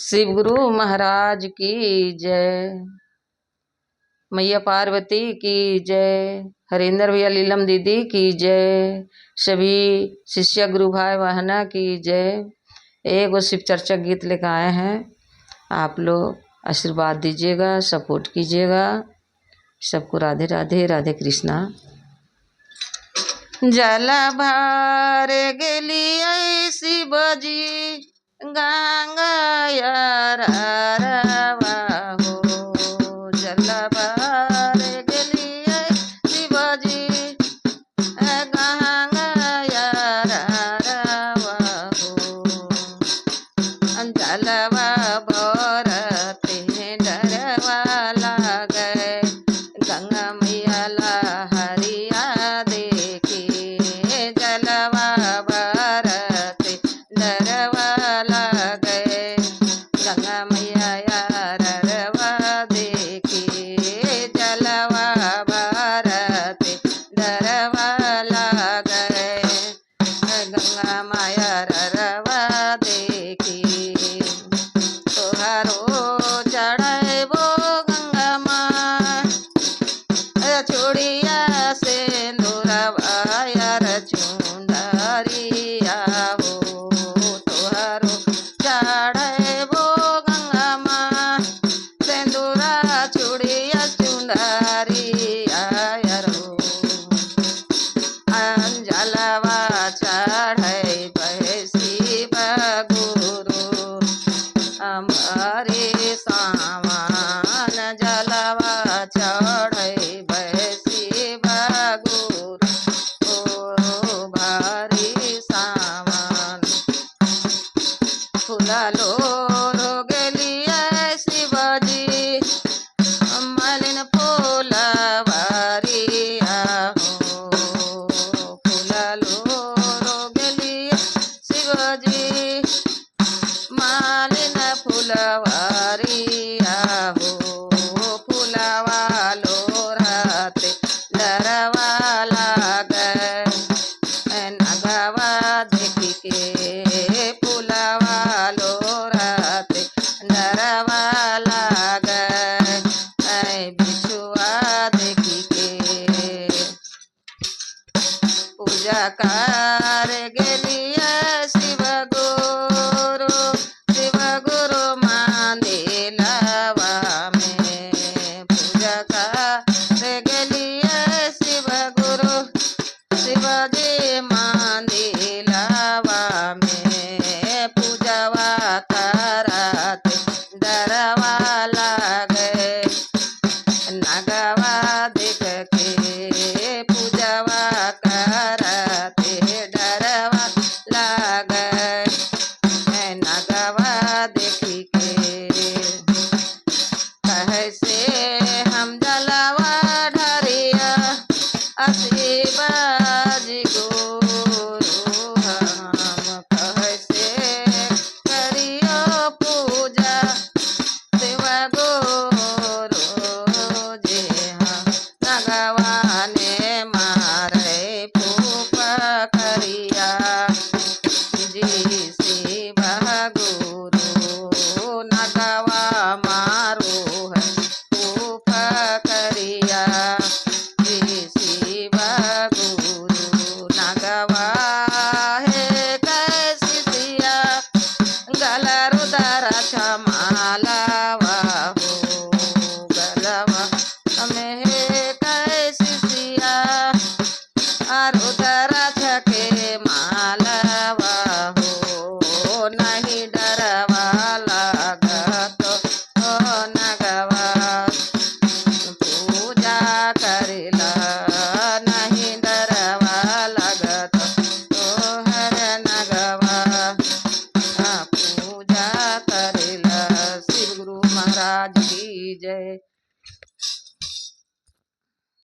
शिव गुरु महाराज की जय। मैया पार्वती की जय। हरेंद्र भैया लीलम दीदी की जय। सभी शिष्य गुरु भाई बहना की जय। एक शिव चर्चा गीत लेकर आए हैं, आप लोग आशीर्वाद दीजिएगा, सपोर्ट कीजिएगा। सबको राधे राधे, राधे कृष्णा। जल भर गेलियै शिवजी गंगा रवा हो। जल भर गेलियै शिवजी गंगा रवा हो। जलवा भरते डरवा लागे, गंगा मैया लहरिया देखी। जलवा भरते डरवा लागे, गंगा मैया रवा देखी। जलवा भरते डरवा लागे, गंगा माया रवा देखी। तोहारो चढ़बो गंगा माँ छोड़िया से यार चुंदरिया हो। तोहारो चढ़बो गंगा माँ सेंदूरा छोड़िया चुंदरिया यारो। जलवा चढ़ै शिव गुरु हमारे सामान। जलवा चढ़ै शिव गुरु ओ भारी सामान। फूला लो गेलिया शिवजी मलिन फूलवारिया हो। फूला लो गेलिया शिवजी मालिन फुलवारिया हो। फुलवा लो रहते डरवा लागे, नगवा देखी के फुलवा लो रहते डरवा लागे। बिछुआ देखी के पूजा कर गेलिया शिव गुरु। शिव गुरु मंदिरवा में पूजा कर गेलिया शिव गुरु। शिवजी मंदिरवा में पूजवा करते डरवा लागे, नगवा देख के पूजवा करते डरवा लागे। नगवा देखी के कैसे हम जलवा ढरिया शिवजी गुरु हम कैसे करियो पूजा शिव गुरु जे नगवा ने मारे फूफ करिया जी। शिव गुरु नगवा मारो है फूफ करिया जी। शिव गुरु नगवा है कैसी सिया गला रुदर छमालावा हो। गलवा में कैसी सिया रुदर